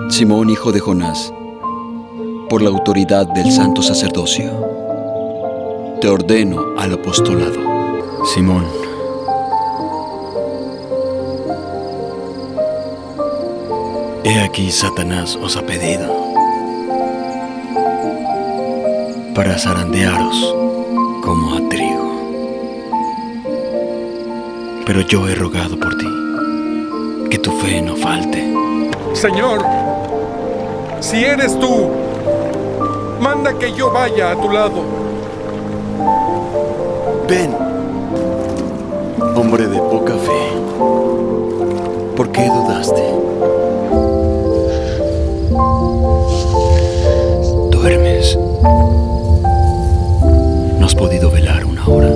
Simón, hijo de Jonás, por la autoridad del santo sacerdocio, te ordeno al apostolado. Simón, he aquí Satanás os ha pedido para zarandearos como a trigo. Pero yo he rogado por ti, que tu fe no falte. Señor, si eres tú, manda que yo vaya a tu lado. Ven, hombre de poca fe, ¿por qué dudaste? Duermes. No has podido velar una hora.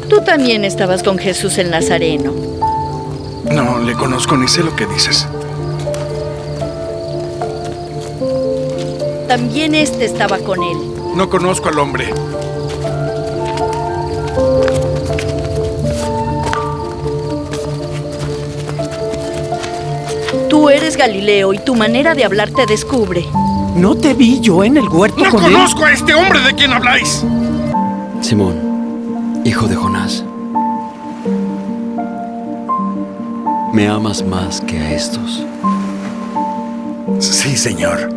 Tú también estabas con Jesús el Nazareno. No, le conozco ni sé lo que dices. También estaba con él. No conozco al hombre. Tú eres Galileo y tu manera de hablar te descubre. ¿No te vi yo en el huerto ¡No con él? conozco a este hombre de quien habláis! Simón, hijo de Jonás, ¿me amas más que a estos? Sí, Señor.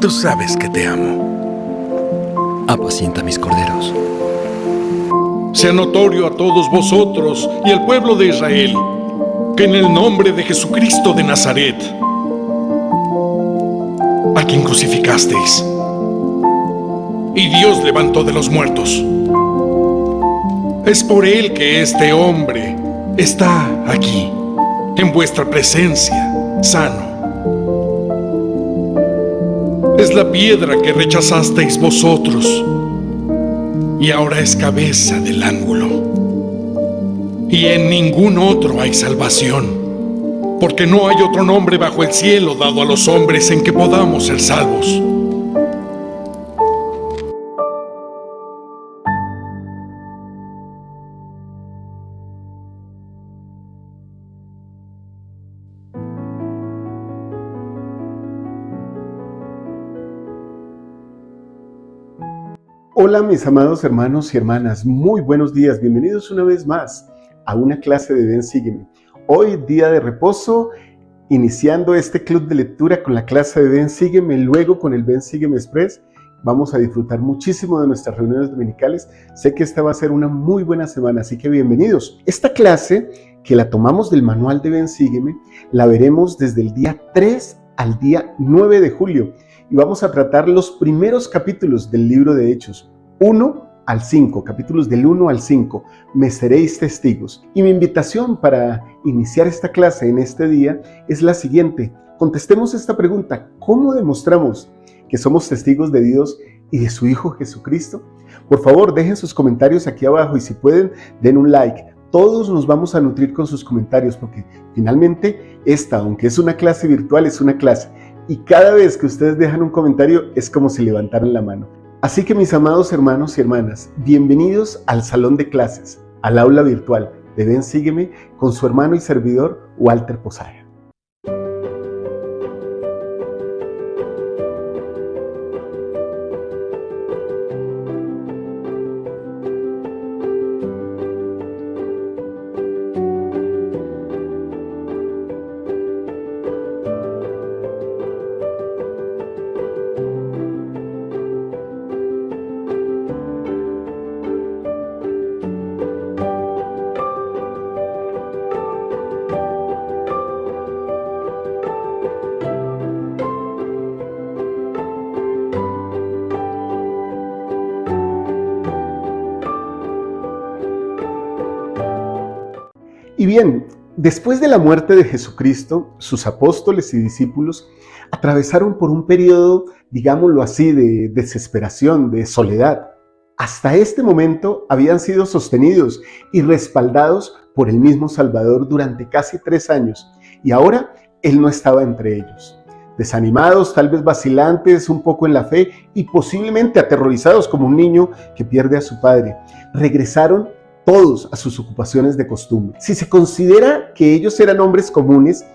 Tú sabes que te amo. Apacienta mis corderos. Sea notorio a todos vosotros y al pueblo de Israel que en el nombre de Jesucristo de Nazaret, a quien crucificasteis y Dios levantó de los muertos, es por él que este hombre está aquí, en vuestra presencia, sano. Es la piedra que rechazasteis vosotros y ahora es cabeza del ángulo. Y en ningún otro hay salvación, porque no hay otro nombre bajo el cielo dado a los hombres en que podamos ser salvos. Hola mis amados hermanos y hermanas, muy buenos días, bienvenidos una vez más a una clase de Ven Sígueme. Hoy día de reposo, iniciando este club de lectura con la clase de Ven Sígueme, luego con el Ven Sígueme Express. Vamos a disfrutar muchísimo de nuestras reuniones dominicales. Sé que esta va a ser una muy buena semana, así que bienvenidos. Esta clase, que la tomamos del manual de Ven Sígueme, la veremos desde el día 3 al día 9 de julio. Y vamos a tratar los primeros capítulos del libro de Hechos, 1 al 5, capítulos del 1 al 5, me seréis testigos. Y mi invitación para iniciar esta clase en este día es la siguiente. Contestemos esta pregunta: ¿cómo demostramos que somos testigos de Dios y de su Hijo Jesucristo? Por favor, dejen sus comentarios aquí abajo y si pueden, den un like. Todos nos vamos a nutrir con sus comentarios porque finalmente esta, aunque es una clase virtual, es una clase. Y cada vez que ustedes dejan un comentario es como si levantaran la mano. Así que mis amados hermanos y hermanas, bienvenidos al salón de clases, al aula virtual de Ven Sígueme con su hermano y servidor Walter Posada. Y bien, después de la muerte de Jesucristo, sus apóstoles y discípulos atravesaron por un periodo, digámoslo así, de desesperación, de soledad. Hasta este momento habían sido sostenidos y respaldados por el mismo Salvador durante casi 3 años, y ahora Él no estaba entre ellos. desanimados, tal vez vacilantes un poco en la fe y posiblemente aterrorizados como un niño que pierde a su padre. Regresaron todos a sus ocupaciones de costumbre. Si se considera que ellos eran hombres comunes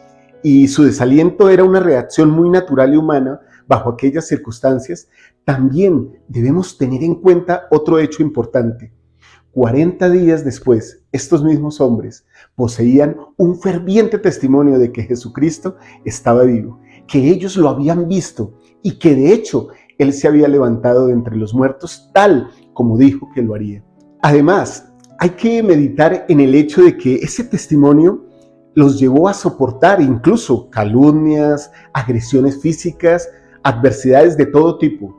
y su desaliento era una reacción muy natural y humana bajo aquellas circunstancias, también debemos tener en cuenta otro hecho importante. 40 días después, estos mismos hombres poseían un ferviente testimonio de que Jesucristo estaba vivo, que ellos lo habían visto y que de hecho Él se había levantado de entre los muertos tal como dijo que lo haría. Además, hay que meditar en el hecho de que ese testimonio los llevó a soportar incluso calumnias, agresiones físicas, adversidades de todo tipo.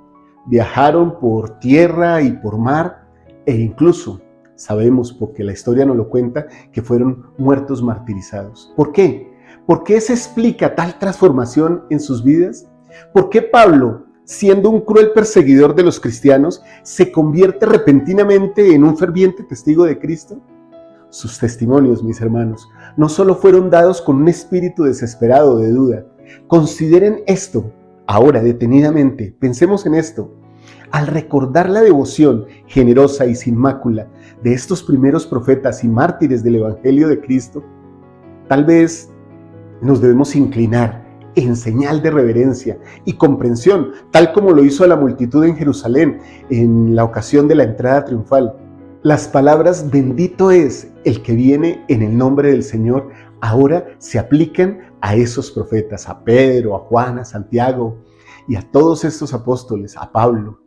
Viajaron por tierra y por mar e incluso sabemos, porque la historia nos lo cuenta, que fueron muertos martirizados. ¿Por qué? ¿Por qué se explica tal transformación en sus vidas? ¿Por qué Pablo, siendo un cruel perseguidor de los cristianos, se convierte repentinamente en un ferviente testigo de Cristo? Sus testimonios, mis hermanos, no solo fueron dados con un espíritu desesperado de duda. Consideren esto ahora detenidamente, pensemos en esto. Al recordar la devoción generosa y sin mácula de estos primeros profetas y mártires del Evangelio de Cristo, tal vez nos debemos inclinar en señal de reverencia y comprensión, tal como lo hizo la multitud en Jerusalén en la ocasión de la entrada triunfal. Las palabras "bendito es el que viene en el nombre del Señor" ahora se aplican a esos profetas, a Pedro, a Juan, a Santiago y a todos estos apóstoles, a Pablo.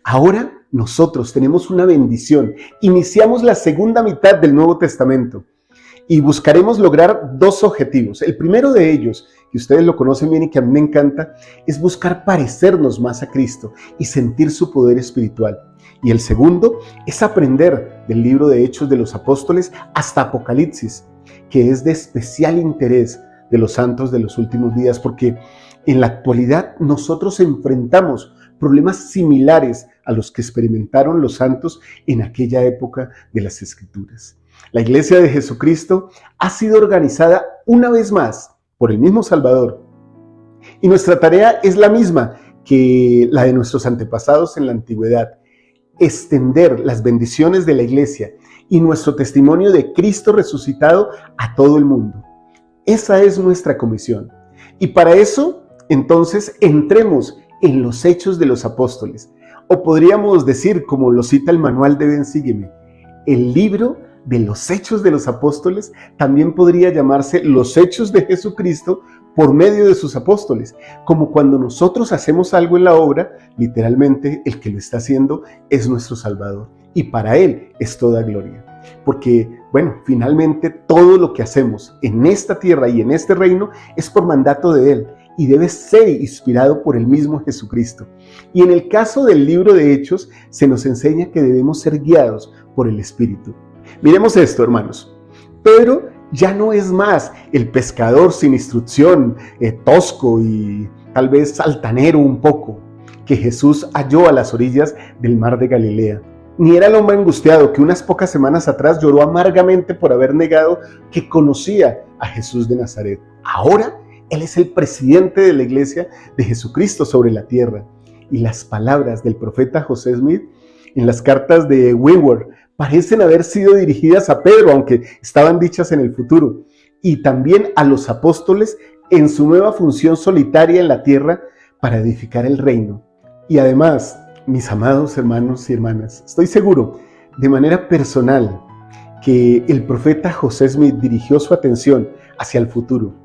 Ahora nosotros tenemos una bendición. Iniciamos la segunda mitad del Nuevo Testamento y buscaremos lograr dos objetivos. El primero de ellos, que ustedes lo conocen bien y que a mí me encanta, es buscar parecernos más a Cristo y sentir su poder espiritual. Y el segundo es aprender del libro de Hechos de los Apóstoles hasta Apocalipsis, que es de especial interés de los santos de los últimos días, porque en la actualidad nosotros enfrentamos problemas similares a los que experimentaron los santos en aquella época de las Escrituras. La Iglesia de Jesucristo ha sido organizada una vez más por el mismo Salvador. Y nuestra tarea es la misma que la de nuestros antepasados en la antigüedad: extender las bendiciones de la Iglesia y nuestro testimonio de Cristo resucitado a todo el mundo. Esa es nuestra comisión. Y para eso, entonces, entremos en los Hechos de los Apóstoles. O podríamos decir, como lo cita el manual de Ven Sígueme, el libro de los Hechos de los Apóstoles también podría llamarse los Hechos de Jesucristo por medio de sus apóstoles. Como cuando nosotros hacemos algo en la obra, literalmente el que lo está haciendo es nuestro Salvador. Y para Él es toda gloria. Porque, bueno, finalmente todo lo que hacemos en esta tierra y en este reino es por mandato de Él y debe ser inspirado por el mismo Jesucristo. Y en el caso del libro de Hechos, se nos enseña que debemos ser guiados por el Espíritu. Miremos esto, hermanos. Pedro ya no es más el pescador sin instrucción, tosco y tal vez altanero un poco, que Jesús halló a las orillas del mar de Galilea. Ni era el hombre angustiado que unas pocas semanas atrás lloró amargamente por haber negado que conocía a Jesús de Nazaret. Ahora Él es el presidente de la Iglesia de Jesucristo sobre la tierra. Y las palabras del profeta José Smith en las cartas de Wentworth parecen haber sido dirigidas a Pedro, aunque estaban dichas en el futuro, y también a los apóstoles en su nueva función solitaria en la tierra para edificar el reino. Y además, mis amados hermanos y hermanas, estoy seguro, de manera personal, que el profeta José Smith dirigió su atención hacia el futuro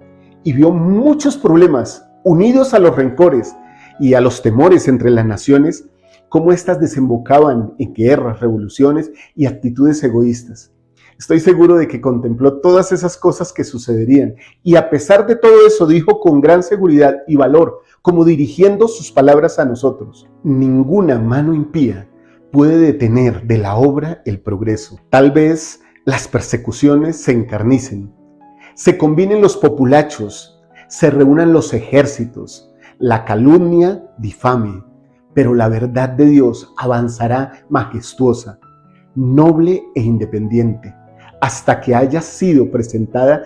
y vio muchos problemas unidos a los rencores y a los temores entre las naciones, cómo éstas desembocaban en guerras, revoluciones y actitudes egoístas. Estoy seguro de que contempló todas esas cosas que sucederían y a pesar de todo eso dijo con gran seguridad y valor, como dirigiendo sus palabras a nosotros: ninguna mano impía puede detener de la obra el progreso. Tal vez las persecuciones se encarnicen, se combinen los populachos, se reúnan los ejércitos, la calumnia difame, pero la verdad de Dios avanzará majestuosa, noble e independiente, hasta que haya sido presentada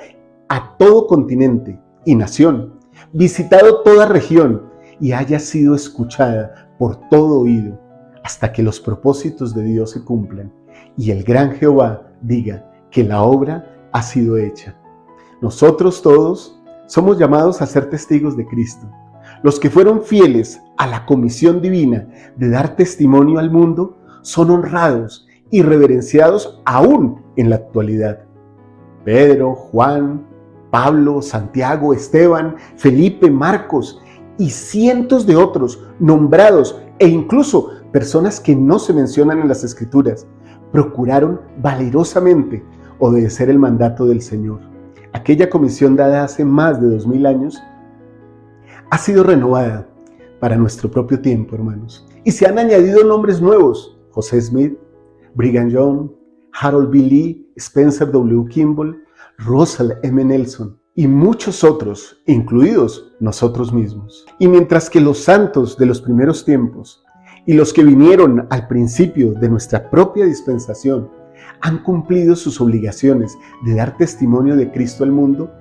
a todo continente y nación, visitado toda región y haya sido escuchada por todo oído, hasta que los propósitos de Dios se cumplan y el gran Jehová diga que la obra ha sido hecha. Nosotros todos somos llamados a ser testigos de Cristo. Los que fueron fieles a la comisión divina de dar testimonio al mundo son honrados y reverenciados aún en la actualidad. Pedro, Juan, Pablo, Santiago, Esteban, Felipe, Marcos y cientos de otros nombrados e incluso personas que no se mencionan en las Escrituras procuraron valerosamente obedecer el mandato del Señor. Aquella comisión dada hace más de 2000 años ha sido renovada para nuestro propio tiempo, hermanos. Y se han añadido nombres nuevos: José Smith, Brigham Young, Harold B. Lee, Spencer W. Kimball, Russell M. Nelson y muchos otros, incluidos nosotros mismos. Y mientras que los santos de los primeros tiempos y los que vinieron al principio de nuestra propia dispensación han cumplido sus obligaciones de dar testimonio de Cristo al mundo,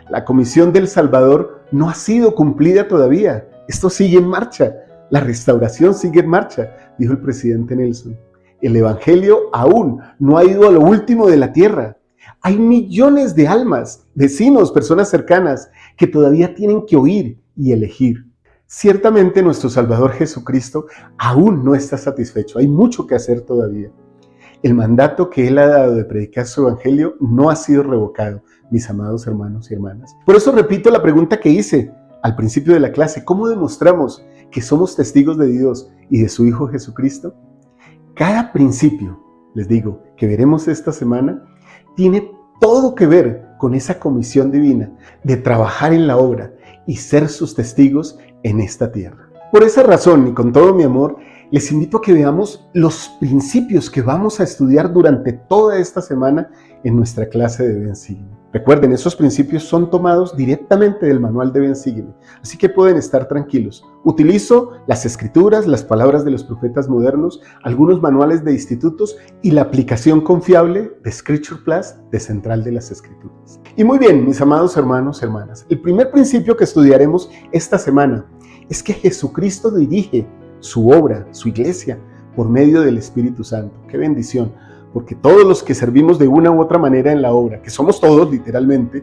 la comisión del Salvador no ha sido cumplida todavía. Esto sigue en marcha. La restauración sigue en marcha, dijo el presidente Nelson. El Evangelio aún no ha ido a lo último de la tierra. Hay millones de almas, vecinos, personas cercanas, que todavía tienen que oír y elegir. Ciertamente nuestro Salvador Jesucristo aún no está satisfecho. Hay mucho que hacer todavía. El mandato que Él ha dado de predicar su Evangelio no ha sido revocado, mis amados hermanos y hermanas. Por eso repito la pregunta que hice al principio de la clase: ¿cómo demostramos que somos testigos de Dios y de su Hijo Jesucristo? Cada principio, les digo, que veremos esta semana, tiene todo que ver con esa comisión divina de trabajar en la obra y ser sus testigos en esta tierra. Por esa razón y con todo mi amor, les invito a que veamos los principios que vamos a estudiar durante toda esta semana en nuestra clase de Ven Sígueme. Recuerden, esos principios son tomados directamente del manual de Ven Sígueme, así que pueden estar tranquilos. Utilizo las escrituras, las palabras de los profetas modernos, algunos manuales de institutos y la aplicación confiable de Scripture Plus de Central de las Escrituras. Y muy bien, mis amados hermanos, hermanas, el primer principio que estudiaremos esta semana es que Jesucristo dirige su obra, su iglesia, por medio del Espíritu Santo. ¡Qué bendición! Porque todos los que servimos de una u otra manera en la obra, que somos todos literalmente,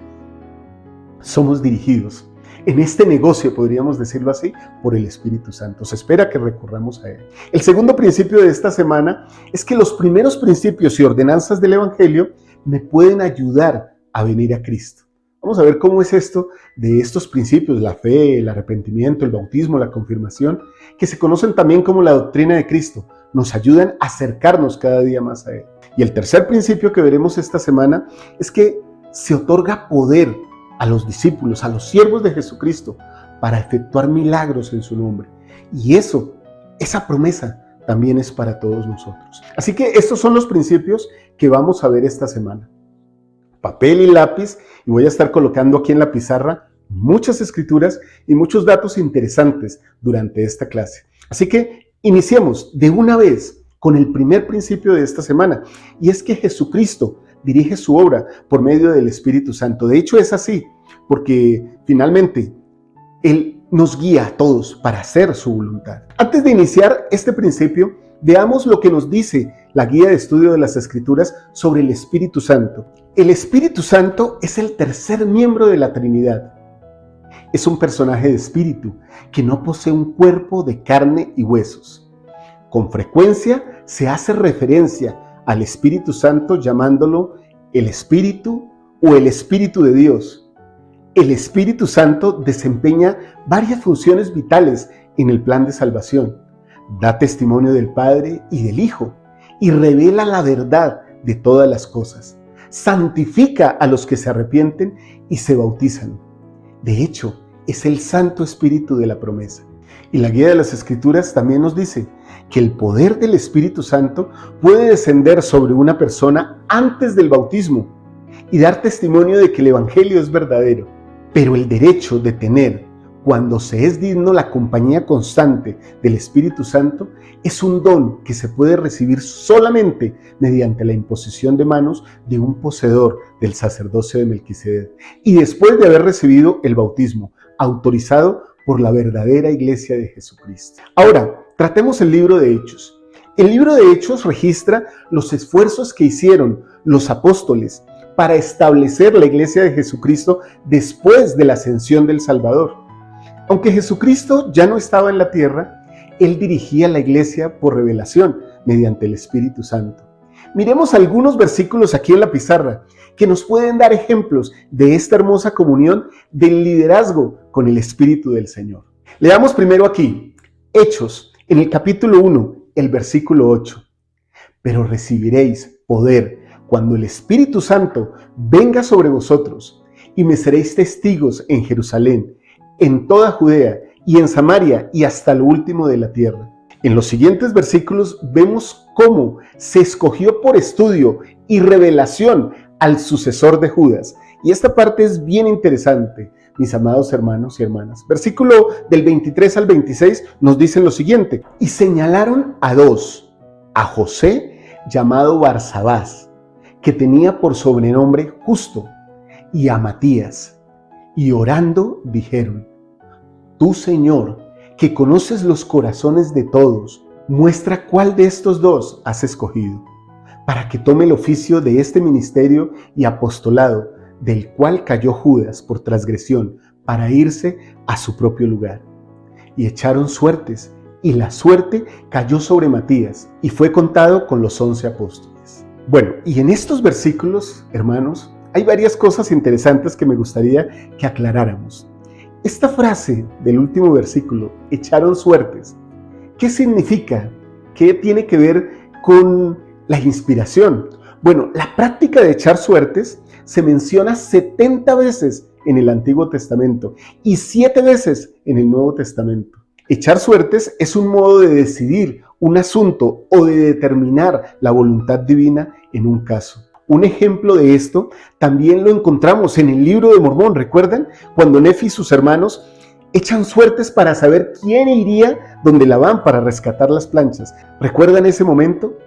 somos dirigidos en este negocio, podríamos decirlo así, por el Espíritu Santo. Se espera que recurramos a Él. El segundo principio de esta semana es que los primeros principios y ordenanzas del Evangelio me pueden ayudar a venir a Cristo. Vamos a ver cómo es esto de estos principios: la fe, el arrepentimiento, el bautismo, la confirmación, que se conocen también como la doctrina de Cristo. Nos ayudan a acercarnos cada día más a Él. Y el tercer principio que veremos esta semana es que se otorga poder a los discípulos, a los siervos de Jesucristo, para efectuar milagros en su nombre. Y esa promesa también es para todos nosotros. Así que estos son los principios que vamos a ver esta semana. Papel y lápiz, y voy a estar colocando aquí en la pizarra muchas escrituras y muchos datos interesantes durante esta clase. Así que iniciemos de una vez con el primer principio de esta semana, y es que Jesucristo dirige su obra por medio del Espíritu Santo. De hecho es así, porque finalmente Él nos guía a todos para hacer su voluntad. Antes de iniciar este principio, veamos lo que nos dice la guía de estudio de las Escrituras sobre el Espíritu Santo. El Espíritu Santo es el tercer miembro de la Trinidad. Es un personaje de espíritu que no posee un cuerpo de carne y huesos. Con frecuencia se hace referencia al Espíritu Santo llamándolo el Espíritu o el Espíritu de Dios. El Espíritu Santo desempeña varias funciones vitales en el plan de salvación. Da testimonio del Padre y del Hijo y revela la verdad de todas las cosas. Santifica a los que se arrepienten y se bautizan. De hecho, es el Santo Espíritu de la promesa. Y la guía de las Escrituras también nos dice que el poder del Espíritu Santo puede descender sobre una persona antes del bautismo y dar testimonio de que el Evangelio es verdadero. Pero el derecho de tener, cuando se es digno, la compañía constante del Espíritu Santo es un don que se puede recibir solamente mediante la imposición de manos de un poseedor del sacerdocio de Melquisedec y después de haber recibido el bautismo autorizado por la verdadera iglesia de Jesucristo. Ahora, tratemos el libro de Hechos. El libro de Hechos registra los esfuerzos que hicieron los apóstoles para establecer la iglesia de Jesucristo después de la ascensión del Salvador. Aunque Jesucristo ya no estaba en la tierra, Él dirigía la iglesia por revelación mediante el Espíritu Santo. Miremos algunos versículos aquí en la pizarra que nos pueden dar ejemplos de esta hermosa comunión del liderazgo con el Espíritu del Señor. Leamos primero aquí, Hechos, en el capítulo 1, el versículo 8. Pero recibiréis poder cuando el Espíritu Santo venga sobre vosotros, y me seréis testigos en Jerusalén, en toda Judea y en Samaria y hasta lo último de la tierra. En los siguientes versículos vemos cómo se escogió por estudio y revelación al sucesor de Judas. Y esta parte es bien interesante, mis amados hermanos y hermanas. Versículo del 23 al 26 nos dicen lo siguiente: y señalaron a dos, a José, llamado Barsabás, que tenía por sobrenombre Justo, y a Matías, y orando dijeron: tú, Señor, que conoces los corazones de todos, muestra cuál de estos dos has escogido, para que tome el oficio de este ministerio y apostolado, del cual cayó Judas por transgresión, para irse a su propio lugar. Y echaron suertes, y la suerte cayó sobre Matías, y fue contado con los 11 apóstoles. Bueno, y en estos versículos, hermanos, hay varias cosas interesantes que me gustaría que aclaráramos. Esta frase del último versículo, echaron suertes, ¿qué significa? ¿Qué tiene que ver con la inspiración? Bueno, la práctica de echar suertes se menciona 70 veces en el Antiguo Testamento y 7 veces en el Nuevo Testamento. Echar suertes es un modo de decidir un asunto o de determinar la voluntad divina en un caso. Un ejemplo de esto también lo encontramos en el libro de Mormón. ¿Recuerdan? Cuando Nefi y sus hermanos echan suertes para saber quién iría donde Labán para rescatar las planchas. ¿Recuerdan ese momento?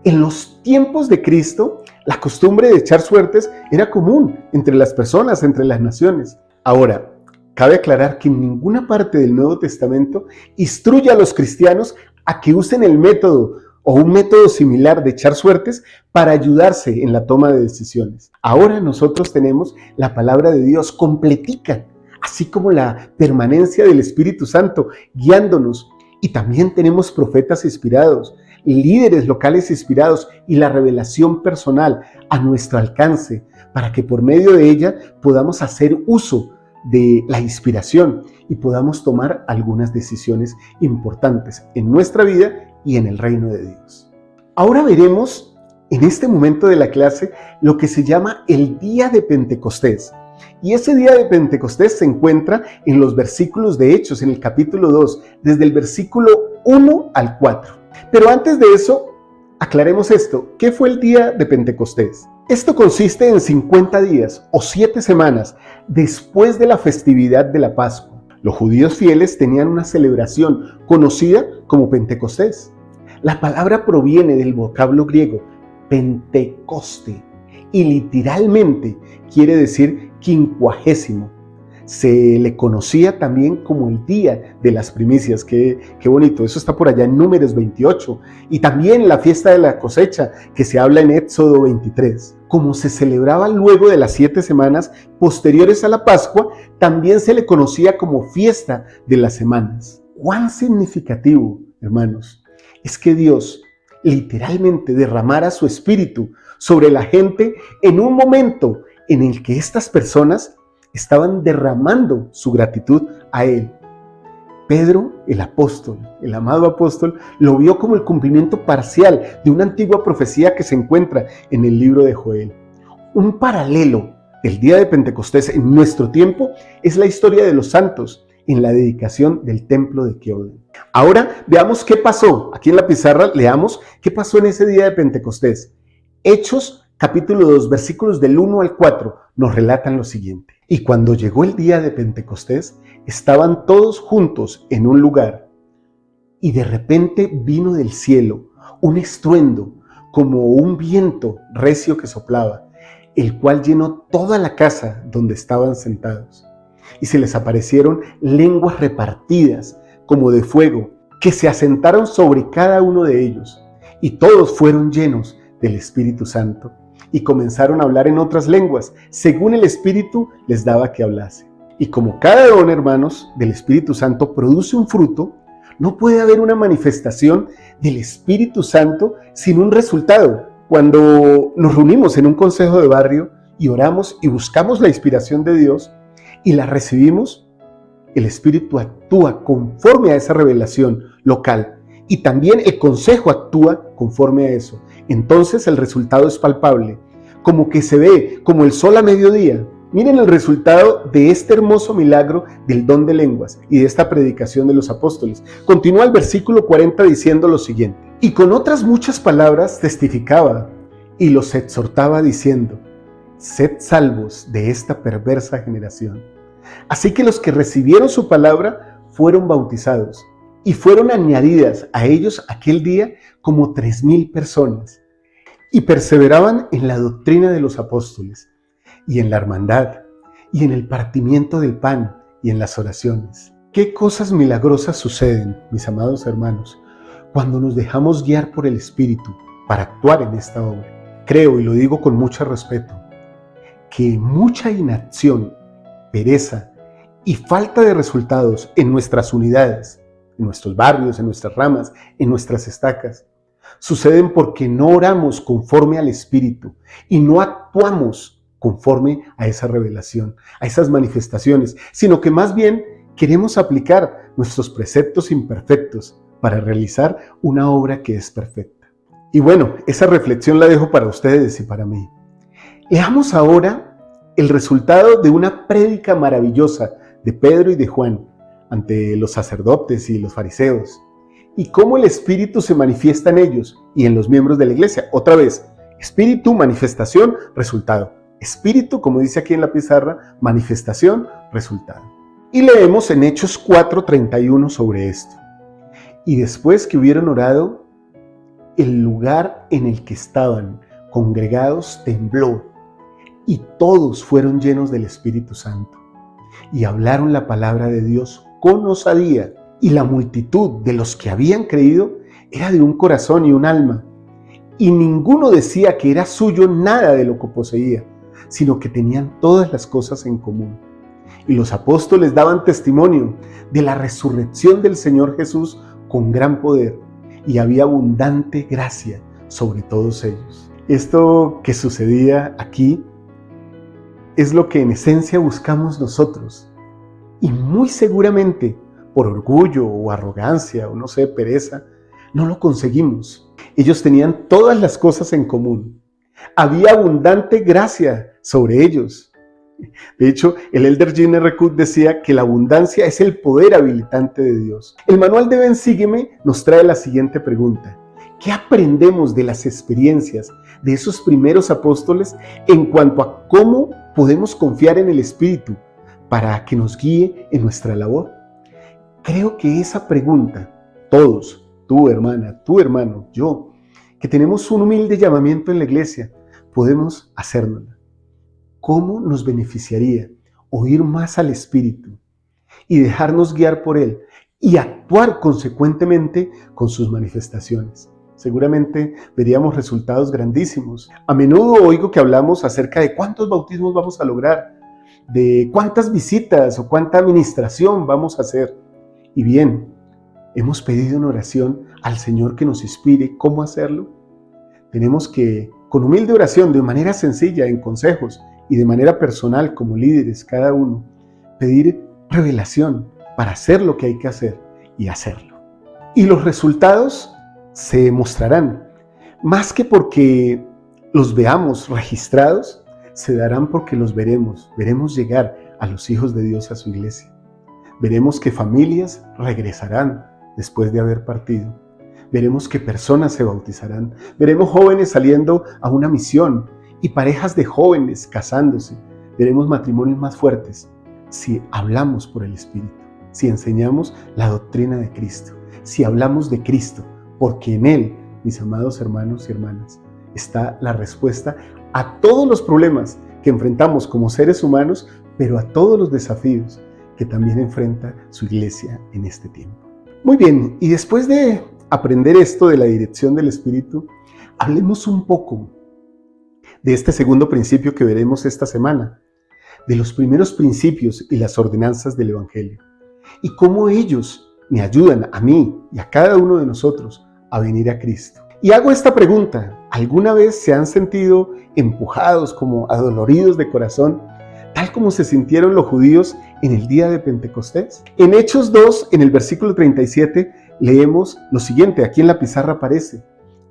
En los tiempos de Cristo, la costumbre de echar suertes era común entre las personas, entre las naciones. Ahora, cabe aclarar que en ninguna parte del Nuevo Testamento instruye a los cristianos a que usen el método o un método similar de echar suertes para ayudarse en la toma de decisiones. Ahora nosotros tenemos la palabra de Dios completica, así como la permanencia del Espíritu Santo guiándonos. Y también tenemos profetas inspirados, líderes locales inspirados y la revelación personal a nuestro alcance para que por medio de ella podamos hacer uso de la inspiración y podamos tomar algunas decisiones importantes en nuestra vida y en el reino de Dios. Ahora veremos en este momento de la clase lo que se llama el día de Pentecostés. Y ese día de Pentecostés se encuentra en los versículos de Hechos, en el capítulo 2, desde el versículo 1 al 4. Pero antes de eso, aclaremos esto. ¿Qué fue el día de Pentecostés? Esto consiste en 50 días o 7 semanas después de la festividad de la Pascua. Los judíos fieles tenían una celebración conocida como Pentecostés. La palabra proviene del vocablo griego Pentecoste y literalmente quiere decir 50. Se le conocía también como el día de las primicias. Qué bonito, eso está por allá en Números 28. Y también la fiesta de la cosecha que se habla en Éxodo 23. Como se celebraba luego de las 7 semanas posteriores a la Pascua, también se le conocía como fiesta de las semanas. ¿Cuán significativo, hermanos, es que Dios literalmente derramara su espíritu sobre la gente en un momento en el que estas personas estaban derramando su gratitud a Él? Pedro, el apóstol, el amado apóstol, lo vio como el cumplimiento parcial de una antigua profecía que se encuentra en el libro de Joel. Un paralelo del día de Pentecostés en nuestro tiempo es la historia de los santos en la dedicación del templo de Kiolen. Ahora veamos qué pasó. Aquí en la pizarra leamos qué pasó en ese día de Pentecostés. Hechos capítulo 2, versículos del 1 al 4 nos relatan lo siguiente. Y cuando llegó el día de Pentecostés, estaban todos juntos en un lugar, y de repente vino del cielo un estruendo, como un viento recio que soplaba, el cual llenó toda la casa donde estaban sentados. y se les aparecieron lenguas repartidas como de fuego, que se asentaron sobre cada uno de ellos, y todos fueron llenos del Espíritu Santo, y comenzaron a hablar en otras lenguas, según el Espíritu les daba que hablase. Y como cada don, hermanos, del Espíritu Santo produce un fruto, no puede haber una manifestación del Espíritu Santo sin un resultado. Cuando nos reunimos en un consejo de barrio y oramos y buscamos la inspiración de Dios y la recibimos, el Espíritu actúa conforme a esa revelación local y también el consejo actúa conforme a eso. Entonces el resultado es palpable, como que se ve como el sol a mediodía. Miren el resultado de este hermoso milagro del don de lenguas y de esta predicación de los apóstoles. Continúa el versículo 40 diciendo lo siguiente: y con otras muchas palabras testificaba y los exhortaba diciendo: sed salvos de esta perversa generación. Así que los que recibieron su palabra fueron bautizados, y fueron añadidas a ellos aquel día como 3,000 personas, y perseveraban en la doctrina de los apóstoles, y en la hermandad, y en el partimiento del pan, y en las oraciones. ¿Qué cosas milagrosas suceden, mis amados hermanos, cuando nos dejamos guiar por el Espíritu para actuar en esta obra? Creo, y lo digo con mucho respeto, que mucha inacción, pereza y falta de resultados en nuestras unidades, en nuestros barrios, en nuestras ramas, en nuestras estacas, suceden porque no oramos conforme al Espíritu y no actuamos conforme a esa revelación, a esas manifestaciones, sino que más bien queremos aplicar nuestros preceptos imperfectos para realizar una obra que es perfecta. Y bueno, esa reflexión la dejo para ustedes y para mí. Leamos ahora el resultado de una prédica maravillosa de Pedro y de Juan ante los sacerdotes y los fariseos, y cómo el Espíritu se manifiesta en ellos y en los miembros de la iglesia. Otra vez, Espíritu, manifestación, resultado. Espíritu, como dice aquí en la pizarra, manifestación, resultado. Y leemos en Hechos 4:31 sobre esto. Y después que hubieron orado, el lugar en el que estaban congregados tembló, y todos fueron llenos del Espíritu Santo, y hablaron la palabra de Dios con osadía. Y la multitud de los que habían creído era de un corazón y un alma, y ninguno decía que era suyo nada de lo que poseía, sino que tenían todas las cosas en común. Y los apóstoles daban testimonio de la resurrección del Señor Jesús con gran poder, y había abundante gracia sobre todos ellos. Esto que sucedía aquí es lo que en esencia buscamos nosotros, y muy seguramente por orgullo o arrogancia o no sé, pereza, no lo conseguimos. Ellos tenían todas las cosas en común. Había abundante gracia sobre ellos. De hecho, el elder Gene R. Cook decía que la abundancia es el poder habilitante de Dios. El manual de Ven Sígueme nos trae la siguiente pregunta: ¿qué aprendemos de las experiencias de esos primeros apóstoles en cuanto a cómo podemos confiar en el Espíritu para que nos guíe en nuestra labor? Creo que esa pregunta, todos, tú hermana, tú hermano, yo, que tenemos un humilde llamamiento en la iglesia, podemos hacérnosla. ¿Cómo nos beneficiaría oír más al Espíritu y dejarnos guiar por Él y actuar consecuentemente con sus manifestaciones? Seguramente veríamos resultados grandísimos. A menudo oigo que hablamos acerca de cuántos bautismos vamos a lograr, de cuántas visitas o cuánta administración vamos a hacer. Y bien, ¿hemos pedido en oración al Señor que nos inspire cómo hacerlo? Tenemos que, con humilde oración, de manera sencilla, en consejos y de manera personal como líderes cada uno, pedir revelación para hacer lo que hay que hacer y hacerlo. Y los resultados se mostrarán, más que porque los veamos registrados, se darán porque los veremos llegar a los hijos de Dios a su iglesia. Veremos que familias regresarán después de haber partido. Veremos que personas se bautizarán. Veremos jóvenes saliendo a una misión y parejas de jóvenes casándose. Veremos matrimonios más fuertes si hablamos por el Espíritu, si enseñamos la doctrina de Cristo, si hablamos de Cristo, porque en Él, mis amados hermanos y hermanas, está la respuesta a todos los problemas que enfrentamos como seres humanos, pero a todos los desafíos que también enfrenta su iglesia en este tiempo. Muy bien, y después de aprender esto de la dirección del Espíritu, hablemos un poco de este segundo principio que veremos esta semana, de los primeros principios y las ordenanzas del Evangelio, y cómo ellos me ayudan a mí y a cada uno de nosotros a venir a Cristo. Y hago esta pregunta: ¿alguna vez se han sentido empujados, como adoloridos de corazón, tal como se sintieron los judíos en el día de Pentecostés? En Hechos 2, en el versículo 37, leemos lo siguiente, aquí en la pizarra aparece: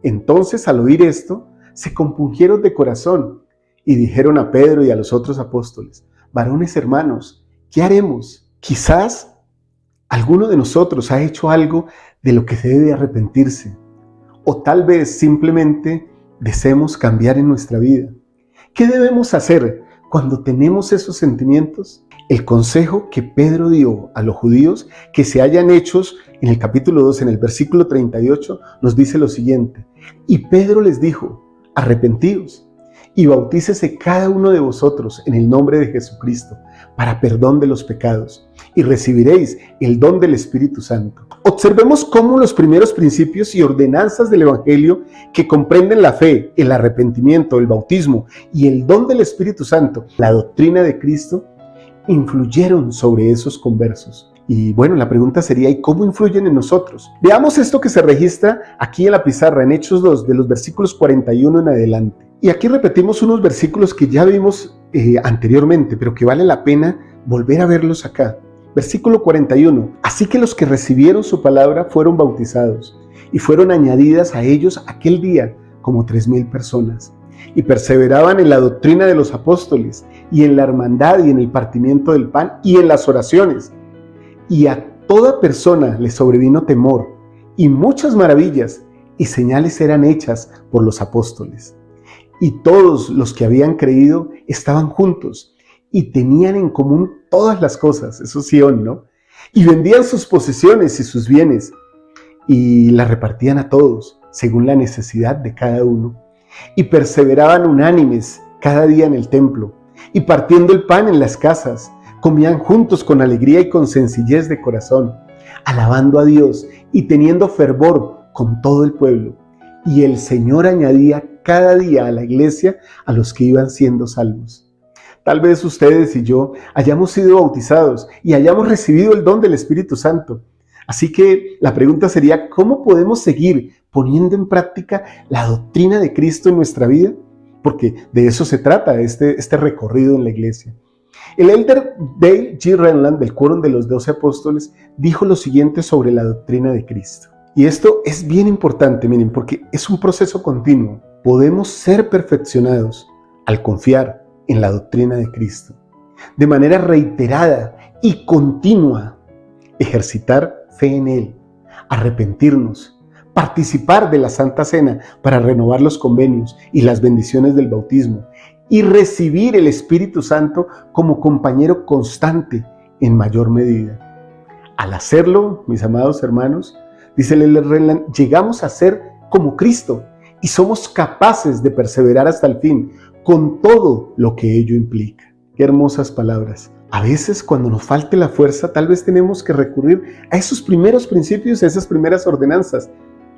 entonces, al oír esto, se compungieron de corazón y dijeron a Pedro y a los otros apóstoles: varones hermanos, ¿qué haremos? Quizás alguno de nosotros ha hecho algo de lo que se debe arrepentirse, o tal vez simplemente deseemos cambiar en nuestra vida. ¿Qué debemos hacer cuando tenemos esos sentimientos? El consejo que Pedro dio a los judíos que se hallan hechos en el capítulo 2, en el versículo 38, nos dice lo siguiente: y Pedro les dijo: arrepentíos y bautícese cada uno de vosotros en el nombre de Jesucristo para perdón de los pecados, y recibiréis el don del Espíritu Santo. Observemos cómo los primeros principios y ordenanzas del Evangelio, que comprenden la fe, el arrepentimiento, el bautismo y el don del Espíritu Santo, la doctrina de Cristo, influyeron sobre esos conversos. Y bueno, la pregunta sería: ¿y cómo influyen en nosotros? Veamos esto que se registra aquí en la pizarra, en Hechos 2, de los versículos 41 en adelante. Y aquí repetimos unos versículos que ya vimos anteriormente, pero que vale la pena volver a verlos acá. Versículo 41. Así que los que recibieron su palabra fueron bautizados, y fueron añadidas a ellos aquel día como 3,000 personas. Y perseveraban en la doctrina de los apóstoles, y en la hermandad, y en el partimiento del pan, y en las oraciones. Y a toda persona le sobrevino temor, y muchas maravillas y señales eran hechas por los apóstoles. Y todos los que habían creído estaban juntos, y tenían en común todas las cosas, eso sí, ¿no? Y vendían sus posesiones y sus bienes, y las repartían a todos, según la necesidad de cada uno. Y perseveraban unánimes cada día en el templo, y partiendo el pan en las casas, comían juntos con alegría y con sencillez de corazón, alabando a Dios y teniendo fervor con todo el pueblo. Y el Señor añadía cada día a la iglesia a los que iban siendo salvos. Tal vez ustedes y yo hayamos sido bautizados y hayamos recibido el don del Espíritu Santo. Así que la pregunta sería: ¿cómo podemos seguir poniendo en práctica la doctrina de Cristo en nuestra vida? Porque de eso se trata este recorrido en la iglesia. El elder Dale G. Renland, del Quórum de los 12 Apóstoles, dijo lo siguiente sobre la doctrina de Cristo. Y esto es bien importante, miren, porque es un proceso continuo. Podemos ser perfeccionados al confiar en la doctrina de Cristo. De manera reiterada y continua, ejercitar fe en Él, arrepentirnos, participar de la Santa Cena para renovar los convenios y las bendiciones del bautismo, y recibir el Espíritu Santo como compañero constante en mayor medida. Al hacerlo, mis amados hermanos, dice el elder Renland, llegamos a ser como Cristo y somos capaces de perseverar hasta el fin con todo lo que ello implica. Qué hermosas palabras. A veces, cuando nos falte la fuerza, tal vez tenemos que recurrir a esos primeros principios, a esas primeras ordenanzas,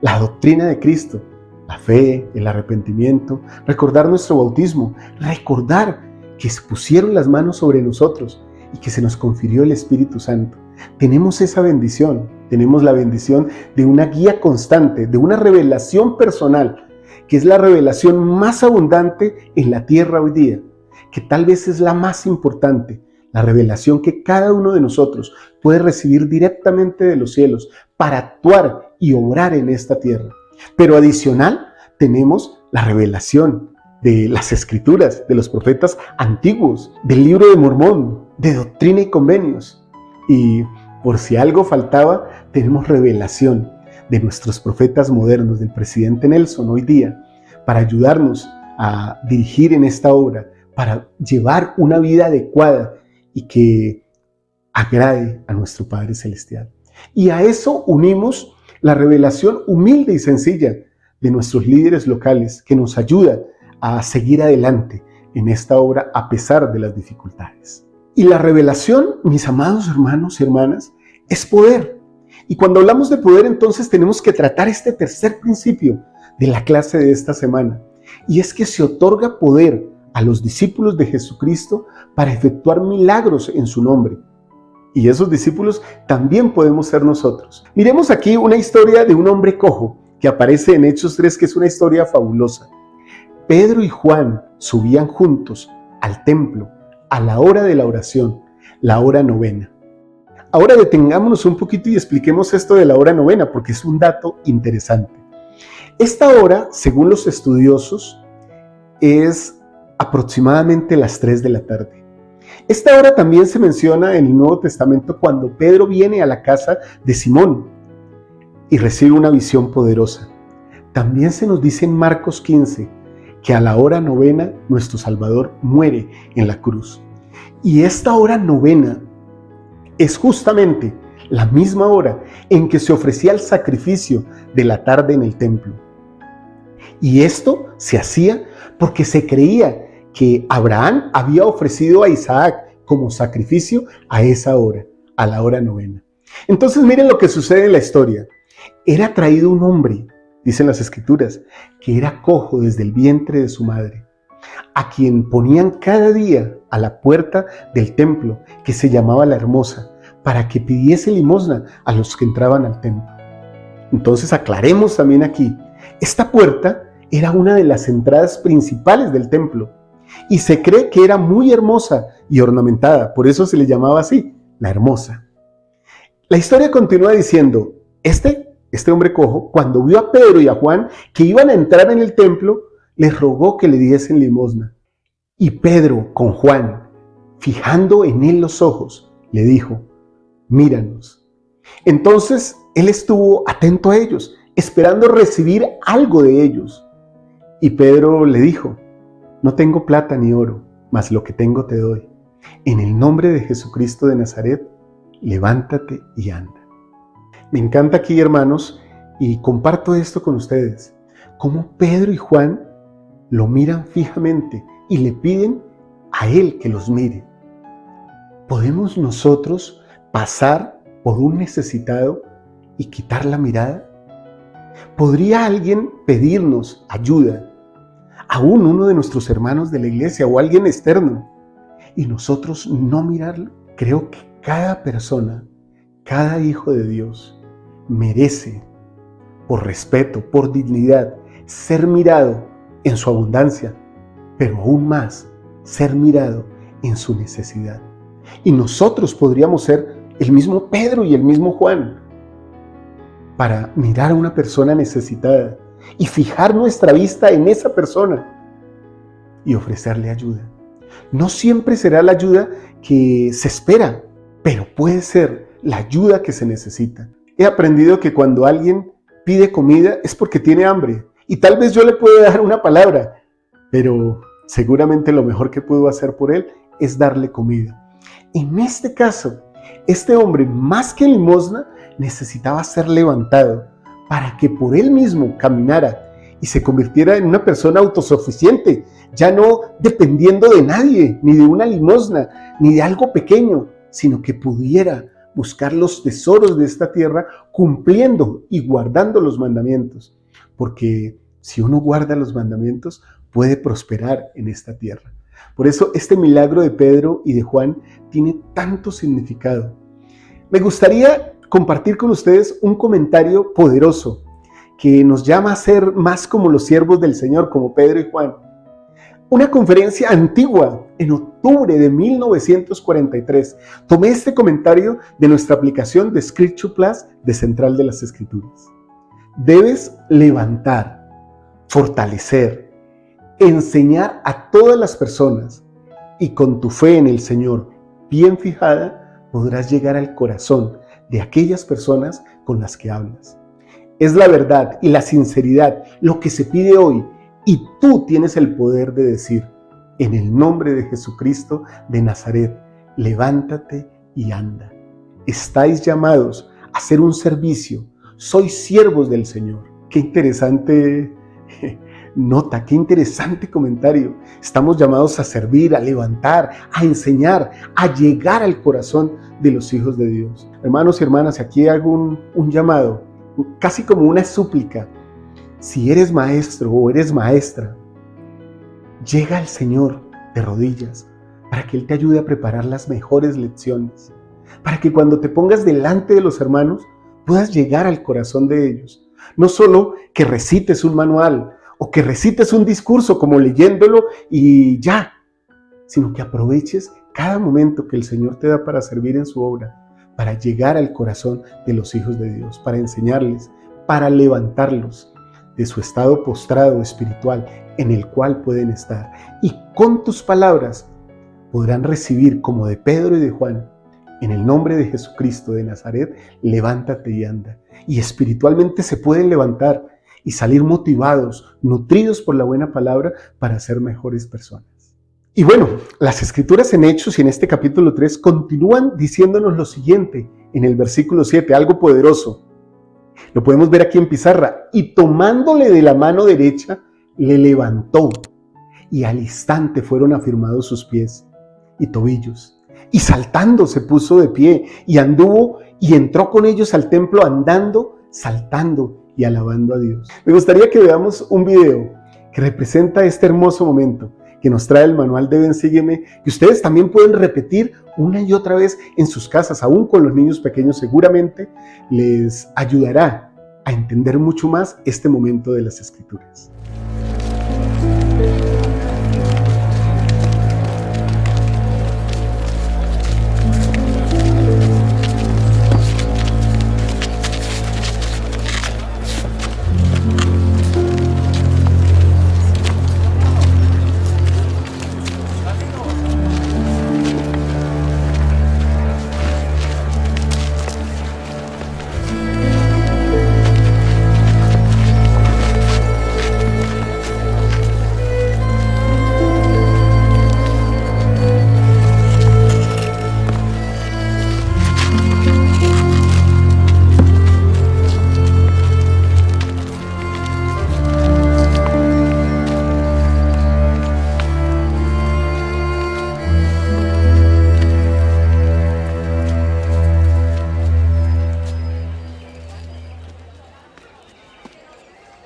la doctrina de Cristo, la fe, el arrepentimiento, recordar nuestro bautismo, recordar que se pusieron las manos sobre nosotros y que se nos confirió el Espíritu Santo. Tenemos esa bendición, tenemos la bendición de una guía constante, de una revelación personal, que es la revelación más abundante en la tierra hoy día, que tal vez es la más importante, la revelación que cada uno de nosotros puede recibir directamente de los cielos para actuar y obrar en esta tierra. Pero adicional, tenemos la revelación de las Escrituras, de los profetas antiguos, del Libro de Mormón, de Doctrina y Convenios. Y por si algo faltaba, tenemos revelación de nuestros profetas modernos, del presidente Nelson hoy día, para ayudarnos a dirigir en esta obra, para llevar una vida adecuada y que agrade a nuestro Padre Celestial. Y a eso unimos la revelación humilde y sencilla de nuestros líderes locales, que nos ayuda a seguir adelante en esta obra a pesar de las dificultades. Y la revelación, mis amados hermanos y hermanas, es poder. Y cuando hablamos de poder, entonces tenemos que tratar este tercer principio de la clase de esta semana. Y es que se otorga poder a los discípulos de Jesucristo para efectuar milagros en su nombre. Y esos discípulos también podemos ser nosotros. Miremos aquí una historia de un hombre cojo que aparece en Hechos 3, que es una historia fabulosa. Pedro y Juan subían juntos al templo a la hora de la oración, la hora novena. Ahora detengámonos un poquito y expliquemos esto de la hora novena, porque es un dato interesante. Esta hora, según los estudiosos, es aproximadamente las 3 de la tarde. Esta hora también se menciona en el Nuevo Testamento cuando Pedro viene a la casa de Simón y recibe una visión poderosa. También se nos dice en Marcos 15 que a la hora novena nuestro Salvador muere en la cruz. Y esta hora novena es justamente la misma hora en que se ofrecía el sacrificio de la tarde en el templo. Y esto se hacía porque se creía que Abraham había ofrecido a Isaac como sacrificio a esa hora, a la hora novena. Entonces miren lo que sucede en la historia. Era traído un hombre, dicen las escrituras, que era cojo desde el vientre de su madre, a quien ponían cada día a la puerta del templo, que se llamaba La Hermosa, para que pidiese limosna a los que entraban al templo. Entonces aclaremos también aquí, esta puerta era una de las entradas principales del templo y se cree que era muy hermosa y ornamentada, por eso se le llamaba así, La Hermosa. La historia continúa diciendo, este hombre cojo, cuando vio a Pedro y a Juan que iban a entrar en el templo, les rogó que le diesen limosna. Y Pedro, con Juan, fijando en él los ojos, le dijo, míranos. Entonces él estuvo atento a ellos, esperando recibir algo de ellos. Y Pedro le dijo, no tengo plata ni oro, mas lo que tengo te doy. En el nombre de Jesucristo de Nazaret, levántate y anda. Me encanta aquí, hermanos, y comparto esto con ustedes, cómo Pedro y Juan lo miran fijamente y le piden a él que los mire. ¿Podemos nosotros pasar por un necesitado y quitar la mirada? ¿Podría alguien pedirnos ayuda, aún uno de nuestros hermanos de la iglesia o alguien externo, y nosotros no mirarlo? Creo que cada persona, cada hijo de Dios, merece, por respeto, por dignidad, ser mirado en su abundancia, pero aún más, ser mirado en su necesidad. Y nosotros podríamos ser el mismo Pedro y el mismo Juan, para mirar a una persona necesitada y fijar nuestra vista en esa persona y ofrecerle ayuda. No siempre será la ayuda que se espera, pero puede ser la ayuda que se necesita. He aprendido que cuando alguien pide comida es porque tiene hambre y tal vez yo le puedo dar una palabra, pero seguramente lo mejor que puedo hacer por él es darle comida. En este caso, este hombre, más que limosna, necesitaba ser levantado para que por él mismo caminara y se convirtiera en una persona autosuficiente, ya no dependiendo de nadie, ni de una limosna, ni de algo pequeño, sino que pudiera buscar los tesoros de esta tierra cumpliendo y guardando los mandamientos. Porque si uno guarda los mandamientos, puede prosperar en esta tierra. Por eso este milagro de Pedro y de Juan tiene tanto significado. Me gustaría compartir con ustedes un comentario poderoso que nos llama a ser más como los siervos del Señor, como Pedro y Juan. Una conferencia antigua, en octubre de 1943, tomé este comentario de nuestra aplicación de Scripture Plus de Central de las Escrituras. Debes levantar, fortalecer, enseñar a todas las personas y con tu fe en el Señor bien fijada podrás llegar al corazón de aquellas personas con las que hablas. Es la verdad y la sinceridad lo que se pide hoy y tú tienes el poder de decir, en el nombre de Jesucristo de Nazaret, levántate y anda. Estáis llamados a hacer un servicio, sois siervos del Señor. Qué interesante Nota, qué interesante comentario. Estamos llamados a servir, a levantar, a enseñar, a llegar al corazón de los hijos de Dios. Hermanos y hermanas, aquí hago un llamado, casi como una súplica. Si eres maestro o eres maestra, llega al Señor de rodillas para que Él te ayude a preparar las mejores lecciones, para que cuando te pongas delante de los hermanos puedas llegar al corazón de ellos. No solo que recites un manual o que recites un discurso como leyéndolo y ya, sino que aproveches cada momento que el Señor te da para servir en su obra, para llegar al corazón de los hijos de Dios, para enseñarles, para levantarlos de su estado postrado espiritual en el cual pueden estar. Y con tus palabras podrán recibir, como de Pedro y de Juan, en el nombre de Jesucristo de Nazaret, levántate y anda. Y espiritualmente se pueden levantar y salir motivados, nutridos por la buena palabra para ser mejores personas. Y bueno, las escrituras en Hechos y en este capítulo 3 continúan diciéndonos lo siguiente en el versículo 7, algo poderoso. Lo podemos ver aquí en pizarra. Y tomándole de la mano derecha, le levantó, y al instante fueron afirmados sus pies y tobillos. Y saltando se puso de pie y anduvo y entró con ellos al templo andando, saltando y alabando a Dios. Me gustaría que veamos un video que representa este hermoso momento que nos trae el manual de Ven, Sígueme, que ustedes también pueden repetir una y otra vez en sus casas, aún con los niños pequeños. Seguramente les ayudará a entender mucho más este momento de las Escrituras.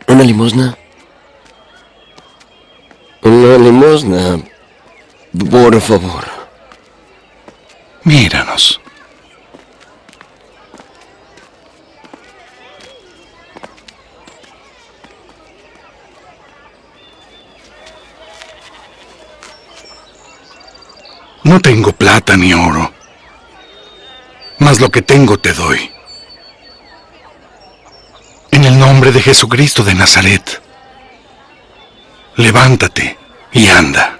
¿Una limosna? Una limosna, por favor. Míranos. No tengo plata ni oro, mas lo que tengo te doy. En el nombre de Jesucristo de Nazaret, levántate y anda.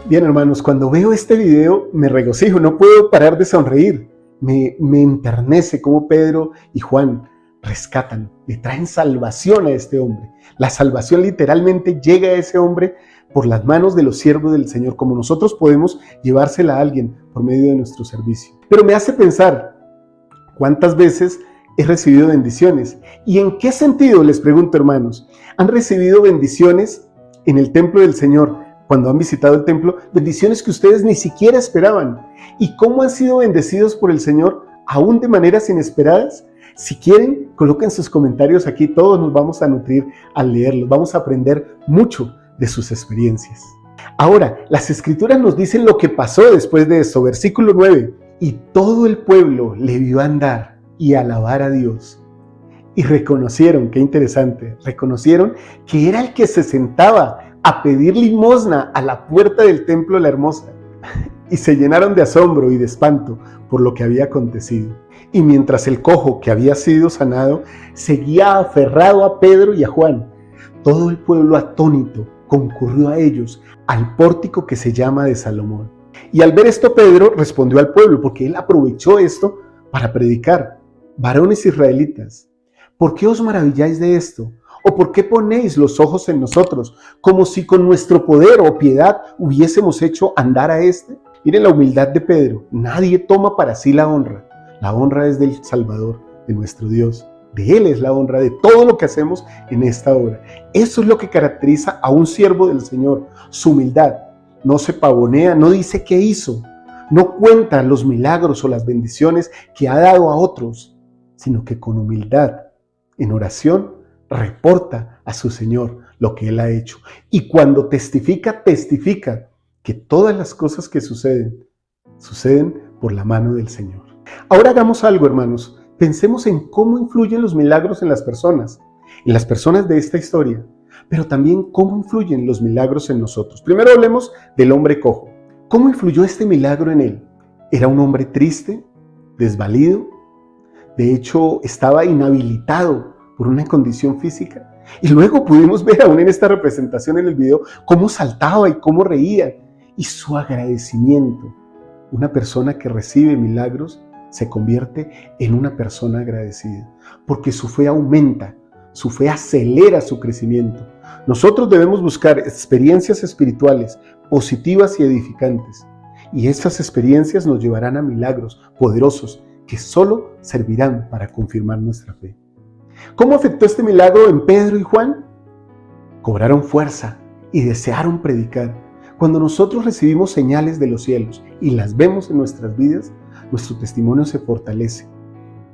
Bien, hermanos, cuando veo este video me regocijo, no puedo parar de sonreír. me enternece cómo Pedro y Juan rescatan, le traen salvación a este hombre. La salvación literalmente llega a ese hombre por las manos de los siervos del Señor, como nosotros podemos llevársela a alguien por medio de nuestro servicio. Pero me hace pensar, ¿cuántas veces he recibido bendiciones? ¿Y en qué sentido, les pregunto, hermanos? ¿Han recibido bendiciones en el templo del Señor cuando han visitado el templo? Bendiciones que ustedes ni siquiera esperaban. ¿Y cómo han sido bendecidos por el Señor aún de maneras inesperadas? Si quieren, coloquen sus comentarios aquí, todos nos vamos a nutrir al leerlos, vamos a aprender mucho de sus experiencias. Ahora, las Escrituras nos dicen lo que pasó después de esto, versículo 9. Y todo el pueblo le vio andar y alabar a Dios. Y reconocieron, qué interesante, reconocieron que era el que se sentaba a pedir limosna a la puerta del templo de la Hermosa. Y se llenaron de asombro y de espanto por lo que había acontecido. Y mientras el cojo que había sido sanado seguía aferrado a Pedro y a Juan, todo el pueblo atónito concurrió a ellos al pórtico que se llama de Salomón. Y al ver esto, Pedro respondió al pueblo, porque él aprovechó esto para predicar: varones israelitas, ¿por qué os maravilláis de esto? ¿O por qué ponéis los ojos en nosotros, como si con nuestro poder o piedad hubiésemos hecho andar a este? Miren la humildad de Pedro. Nadie toma para sí la honra. La honra es del Salvador, de nuestro Dios. De Él es la honra de todo lo que hacemos en esta obra. Eso es lo que caracteriza a un siervo del Señor, su humildad. No se pavonea, no dice qué hizo, no cuenta los milagros o las bendiciones que ha dado a otros, sino que con humildad, en oración, reporta a su Señor lo que Él ha hecho. Y cuando testifica, testifica que todas las cosas que suceden por la mano del Señor. Ahora hagamos algo, hermanos. Pensemos en cómo influyen los milagros en las personas de esta historia, pero también cómo influyen los milagros en nosotros. Primero hablemos del hombre cojo. ¿Cómo influyó este milagro en él? Era un hombre triste, desvalido, de hecho estaba inhabilitado por una condición física. Y luego pudimos ver aún en esta representación en el video cómo saltaba y cómo reía, y su agradecimiento. Una persona que recibe milagros se convierte en una persona agradecida, porque su fe aumenta, su fe acelera su crecimiento. Nosotros debemos buscar experiencias espirituales positivas y edificantes, y estas experiencias nos llevarán a milagros poderosos que solo servirán para confirmar nuestra fe. ¿Cómo afectó este milagro en Pedro y Juan? Cobraron fuerza y desearon predicar. Cuando nosotros recibimos señales de los cielos y las vemos en nuestras vidas, nuestro testimonio se fortalece.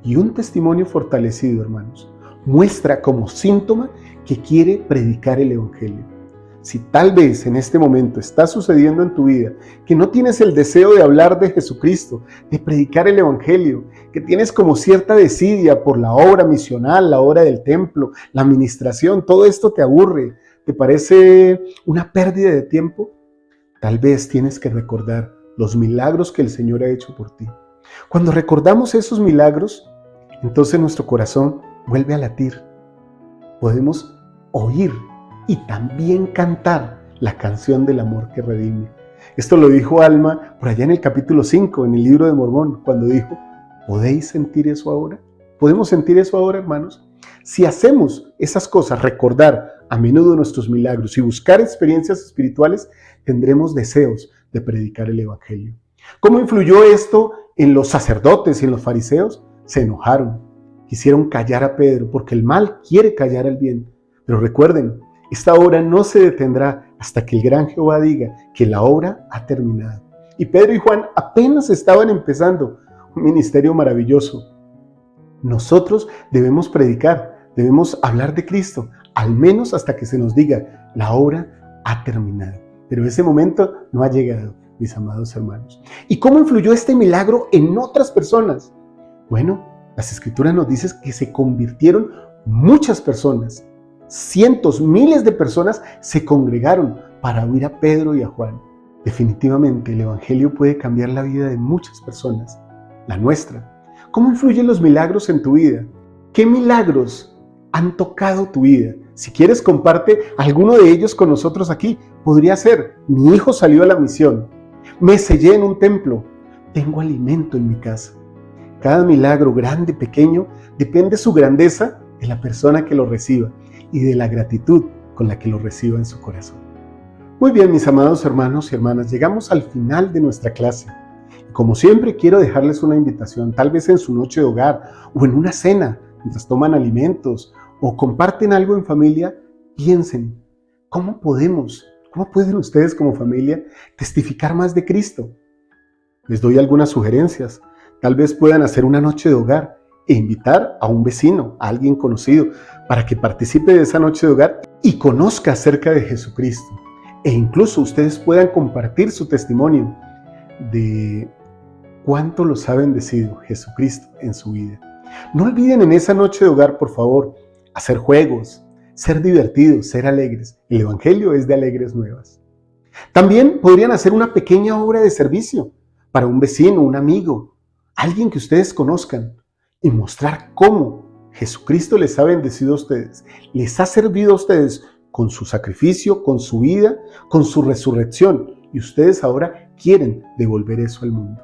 Y un testimonio fortalecido, hermanos, muestra como síntoma que quiere predicar el Evangelio. Si tal vez en este momento está sucediendo en tu vida que no tienes el deseo de hablar de Jesucristo, de predicar el Evangelio, que tienes como cierta desidia por la obra misional, la obra del templo, la administración, todo esto te aburre, te parece una pérdida de tiempo, tal vez tienes que recordar los milagros que el Señor ha hecho por ti. Cuando recordamos esos milagros, entonces nuestro corazón vuelve a latir. Podemos oír y también cantar la canción del amor que redime. Esto lo dijo Alma por allá en el capítulo 5, en el libro de Mormón, cuando dijo: ¿podéis sentir eso ahora? ¿Podemos sentir eso ahora, hermanos? Si hacemos esas cosas, recordar a menudo nuestros milagros y buscar experiencias espirituales, tendremos deseos de predicar el Evangelio. ¿Cómo influyó esto en los sacerdotes y en los fariseos? Se enojaron, quisieron callar a Pedro, porque el mal quiere callar al bien. Pero recuerden, esta obra no se detendrá hasta que el gran Jehová diga que la obra ha terminado. Y Pedro y Juan apenas estaban empezando un ministerio maravilloso. Nosotros debemos predicar, debemos hablar de Cristo, al menos hasta que se nos diga: la obra ha terminado. Pero ese momento no ha llegado, mis amados hermanos. ¿Y cómo influyó este milagro en otras personas? Bueno, las Escrituras nos dicen que se convirtieron muchas personas. Cientos, miles de personas se congregaron para oír a Pedro y a Juan. Definitivamente el Evangelio puede cambiar la vida de muchas personas, la nuestra. ¿Cómo influyen los milagros en tu vida? ¿Qué milagros han tocado tu vida? Si quieres, comparte alguno de ellos con nosotros aquí. Podría ser: mi hijo salió a la misión, me sellé en un templo, tengo alimento en mi casa. Cada milagro, grande, pequeño, depende su grandeza de la persona que lo reciba y de la gratitud con la que lo reciba en su corazón. Muy bien, mis amados hermanos y hermanas, llegamos al final de nuestra clase. Como siempre, quiero dejarles una invitación, tal vez en su noche de hogar o en una cena, mientras toman alimentos o comparten algo en familia. Piensen, ¿cómo pueden ustedes como familia testificar más de Cristo? Les doy algunas sugerencias. Tal vez puedan hacer una noche de hogar e invitar a un vecino, a alguien conocido, para que participe de esa noche de hogar y conozca acerca de Jesucristo. E incluso ustedes puedan compartir su testimonio de cuánto los ha bendecido Jesucristo en su vida. No olviden en esa noche de hogar, por favor, hacer juegos, ser divertidos, ser alegres. El Evangelio es de alegres nuevas. También podrían hacer una pequeña obra de servicio para un vecino, un amigo, alguien que ustedes conozcan y mostrar cómo Jesucristo les ha bendecido a ustedes, les ha servido a ustedes con su sacrificio, con su vida, con su resurrección, y ustedes ahora quieren devolver eso al mundo.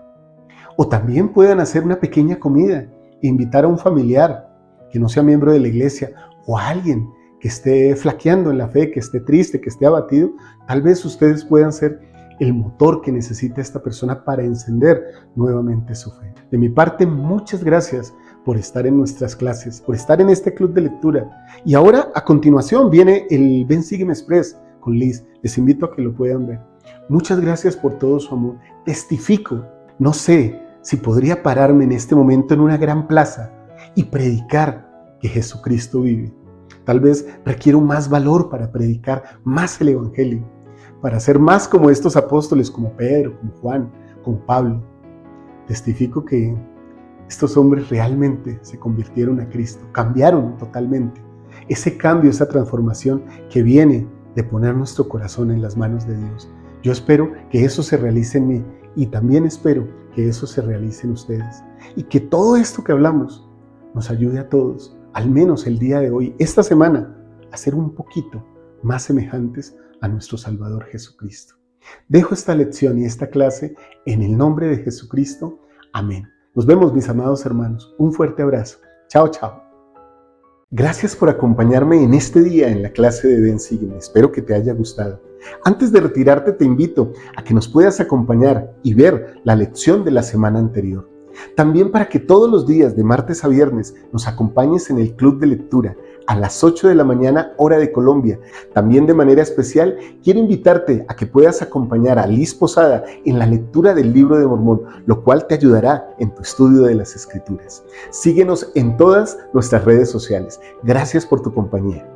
O también pueden hacer una pequeña comida e invitar a un familiar que no sea miembro de la iglesia o a alguien que esté flaqueando en la fe, que esté triste, que esté abatido. Tal vez ustedes puedan ser el motor que necesita esta persona para encender nuevamente su fe. De mi parte, muchas gracias por estar en nuestras clases, por estar en este club de lectura. Y ahora, a continuación, viene el Ven Sígueme Express con Liz. Les invito a que lo puedan ver. Muchas gracias por todo su amor. Testifico. No sé si podría pararme en este momento en una gran plaza y predicar que Jesucristo vive. Tal vez requiero más valor para predicar más el Evangelio, para ser más como estos apóstoles, como Pedro, como Juan, como Pablo. Testifico que estos hombres realmente se convirtieron a Cristo, cambiaron totalmente. Ese cambio, esa transformación que viene de poner nuestro corazón en las manos de Dios. Yo espero que eso se realice en mí y también espero que eso se realice en ustedes. Y que todo esto que hablamos nos ayude a todos, al menos el día de hoy, esta semana, a ser un poquito más semejantes a nuestro Salvador Jesucristo. Dejo esta lección y esta clase en el nombre de Jesucristo. Amén. Nos vemos, mis amados hermanos. Un fuerte abrazo. Chao, chao. Gracias por acompañarme en este día en la clase de Ven Sígueme. Espero que te haya gustado. Antes de retirarte, te invito a que nos puedas acompañar y ver la lección de la semana anterior. También para que todos los días de martes a viernes nos acompañes en el club de lectura a las 8 de la mañana, hora de Colombia. También de manera especial quiero invitarte a que puedas acompañar a Liz Posada en la lectura del Libro de Mormón, lo cual te ayudará en tu estudio de las Escrituras. Síguenos en todas nuestras redes sociales. Gracias por tu compañía.